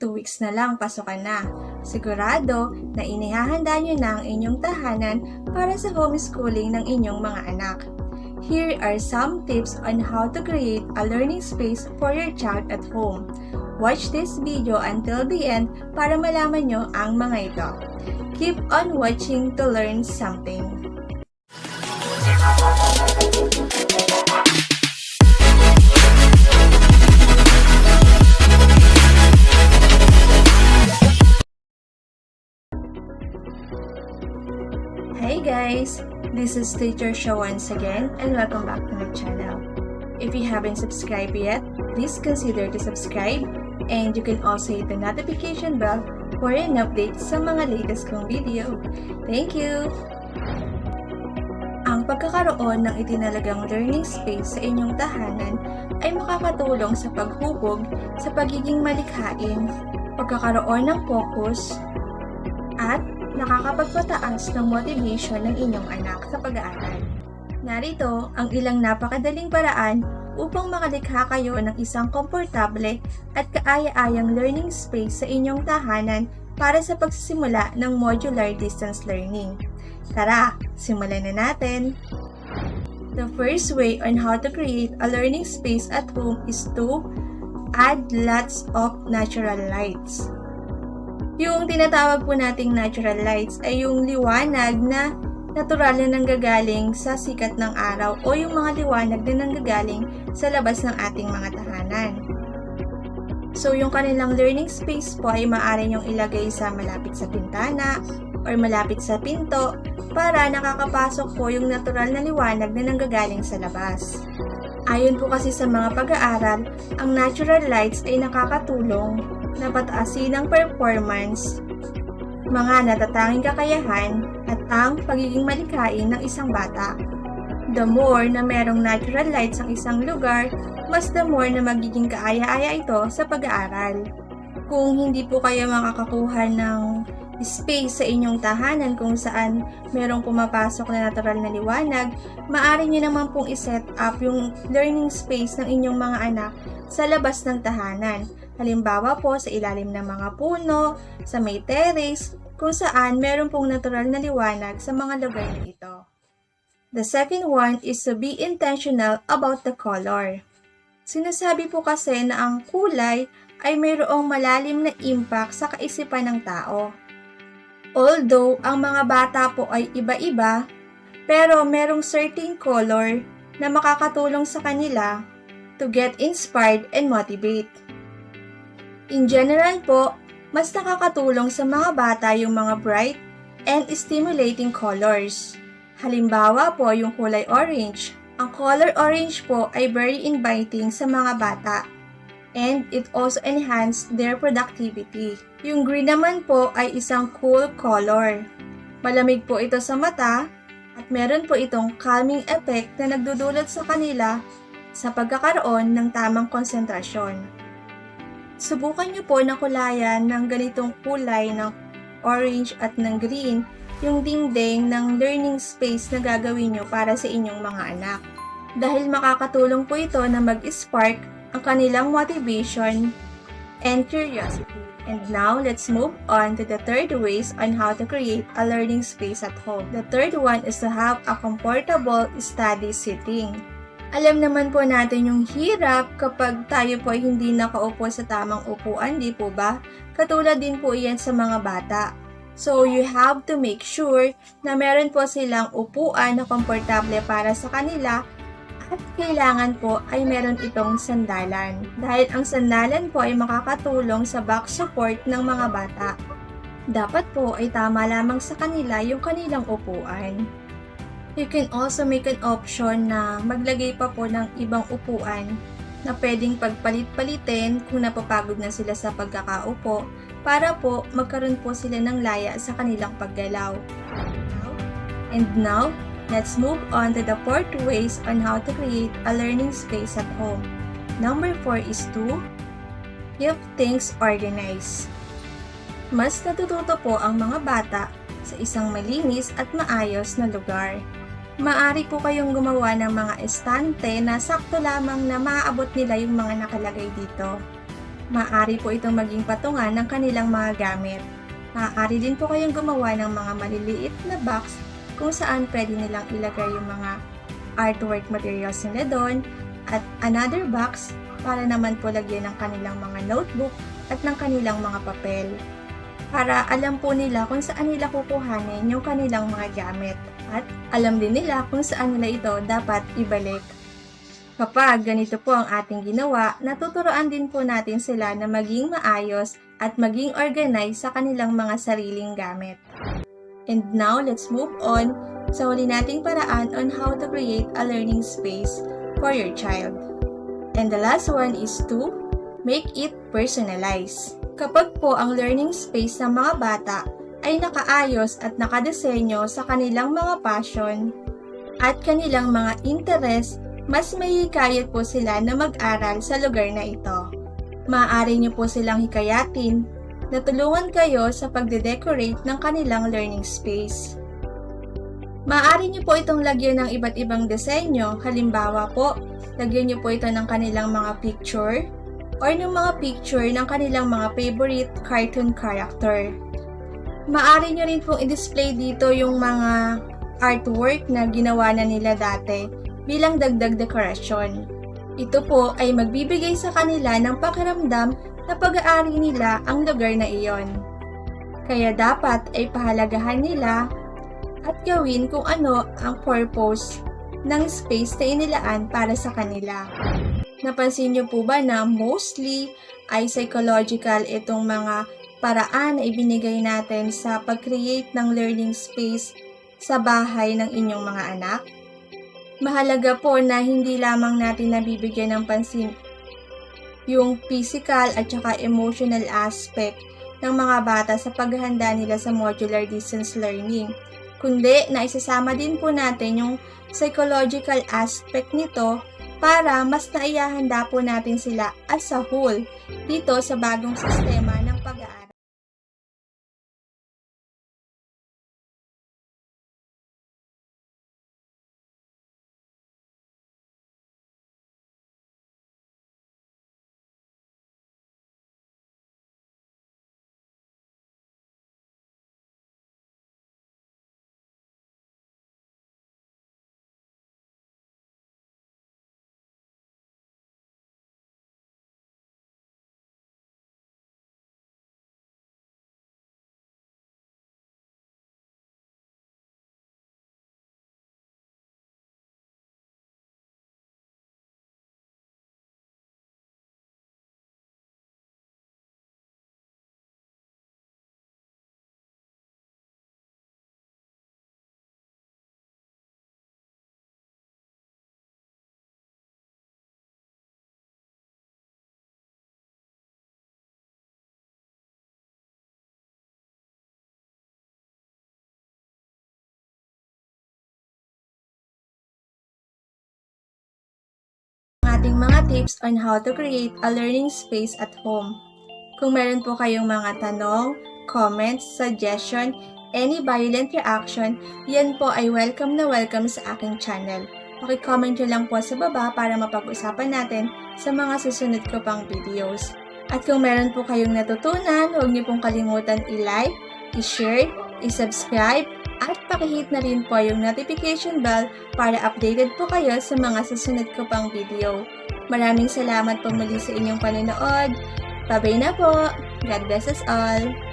2 weeks na lang pasukan na. Sigurado na inihahanda nyo na ang inyong tahanan para sa homeschooling ng inyong mga anak. Here are some tips on how to create a learning space for your child at home. Watch this video until the end para malaman nyo ang mga ito. Keep on watching to learn something. Hey guys! This is Teacher Sheshe once again and welcome back to my channel. If you haven't subscribed yet, please consider to subscribe and you can also hit the notification bell for an update sa mga latest kong video. Thank you! Ang pagkakaroon ng itinalagang learning space sa inyong tahanan ay makakatulong sa paghubog sa pagiging malikhain, pagkakaroon ng focus, at nakakapagpataas ng motivation ng inyong anak sa pag-aaral. Narito ang ilang napakadaling paraan upang makalikha kayo ng isang komportable at kaaya-ayang learning space sa inyong tahanan para sa pagsisimula ng modular distance learning. Tara, simulan na natin! The first way on how to create a learning space at home is to add lots of natural lights. Yung tinatawag po nating natural lights ay yung liwanag na natural na nanggagaling sa sikat ng araw o yung mga liwanag na nanggagaling sa labas ng ating mga tahanan. So yung kanilang learning space po ay maaari nyong ilagay sa malapit sa bintana or malapit sa pinto para nakakapasok po yung natural na liwanag na nanggagaling sa labas. Ayon po kasi sa mga pag-aaral, ang natural lights ay nakakatulong na pataasin ang performance, mga natatanging kakayahan, at ang pagiging malikhain ng isang bata. The more na merong natural lights ang isang lugar, mas the more na magiging kaaya-aya ito sa pag-aaral. Kung hindi po kayo makakakuha ng space sa inyong tahanan kung saan merong pumapasok na natural na liwanag, maaari nyo naman pong iset up yung learning space ng inyong mga anak sa labas ng tahanan. Halimbawa po sa ilalim ng mga puno, sa may terrace, kung saan meron pong natural na liwanag sa mga lugar na ito. The second one is to be intentional about the color. Sinasabi po kasi na ang kulay ay mayroong malalim na impact sa kaisipan ng tao. Although ang mga bata po ay iba-iba, pero merong certain color na makakatulong sa kanila to get inspired and motivate. In general po, mas nakakatulong sa mga bata yung mga bright and stimulating colors. Halimbawa po yung kulay orange. Ang color orange po ay very inviting sa mga bata and it also enhances their productivity. Yung green naman po ay isang cool color. Malamig po ito sa mata at meron po itong calming effect na nagdudulot sa kanila sa pagkakaroon ng tamang konsentrasyon. Subukan nyo po na kulayan ng ganitong kulay ng orange at ng green yung dingding ng learning space na gagawin nyo para sa inyong mga anak. Dahil makakatulong po ito na mag-spark ang kanilang motivation and curiosity. And now, let's move on to the third ways on how to create a learning space at home. The third one is to have a comfortable study sitting. Alam naman po natin yung hirap kapag tayo po ay hindi nakaupo sa tamang upuan, di po ba? Katulad din po yan sa mga bata. So, you have to make sure na meron po silang upuan na komportable para sa kanila at kailangan po ay meron itong sandalan. Dahil ang sandalan po ay makakatulong sa back support ng mga bata. Dapat po ay tama lamang sa kanila yung kanilang upuan. You can also make an option na maglagay pa po ng ibang upuan na pwedeng pagpalit-palitin kung napapagod na sila sa pagkakaupo para po magkaroon po sila ng laya sa kanilang paggalaw. And now, let's move on to the fourth ways on how to create a learning space at home. Number 4 is to keep things organized. Mas natututo po ang mga bata sa isang malinis at maayos na lugar. Maaari po kayong gumawa ng mga estante na sakto lamang na maaabot nila yung mga nakalagay dito. Maaari po itong maging patungan ng kanilang mga gamit. Maaari din po kayong gumawa ng mga maliliit na box kung saan pwede nilang ilagay yung mga artwork materials nila doon at another box para naman po lagyan ng kanilang mga notebook at ng kanilang mga papel. Para alam po nila kung saan nila kukuhanin yung kanilang mga gamit at alam din nila kung saan nila ito dapat ibalik. Kapag ganito po ang ating ginawa, natuturoan din po natin sila na maging maayos at maging organized sa kanilang mga sariling gamit. And now, let's move on sa huli nating paraan on how to create a learning space for your child. And the last one is to make it personalized. Kapag po ang learning space ng mga bata ay nakaayos at nakadesenyo sa kanilang mga passion at kanilang mga interest, mas mahihikayat po sila na mag-aral sa lugar na ito. Maaari niyo po silang hikayatin na tulungan kayo sa pagde-decorate ng kanilang learning space. Maaari niyo po itong lagyan ng iba't ibang disenyo, halimbawa po, lagyan niyo po ito ng kanilang mga picture or ng mga picture ng kanilang mga favorite cartoon character. Maaari niyo rin pong i-display dito yung mga artwork na ginawa na nila dati bilang dagdag dekorasyon. Ito po ay magbibigay sa kanila ng pakiramdam na pag-aari nila ang lugar na iyon. Kaya dapat ay pahalagahan nila at gawin kung ano ang purpose ng space na inilaan para sa kanila. Napansin niyo po ba na mostly ay psychological itong mga paraan na ibinigay natin sa pag-create ng learning space sa bahay ng inyong mga anak? Mahalaga po na hindi lamang natin nabibigyan ng pansin yung physical at saka emotional aspect ng mga bata sa paghahanda nila sa modular distance learning, kundi na isasama din po natin yung psychological aspect nito para mas naiyahanda po natin sila as a whole dito sa bagong sistema ng pag-aaral. Ating mga tips on how to create a learning space at home. Kung meron po kayong mga tanong, comments, suggestion, any violent reaction, yan po ay welcome na welcome sa aking channel. Paki-comment nyo lang po sa baba para mapag-usapan natin sa mga susunod ko pang videos. At kung meron po kayong natutunan, huwag niyo pong kalimutan i-like, i-share, i-subscribe, at pakihit na rin po yung notification bell para updated po kayo sa mga susunod ko pang video. Maraming salamat po muli sa inyong panonood. Bye-bye na po! God bless us all!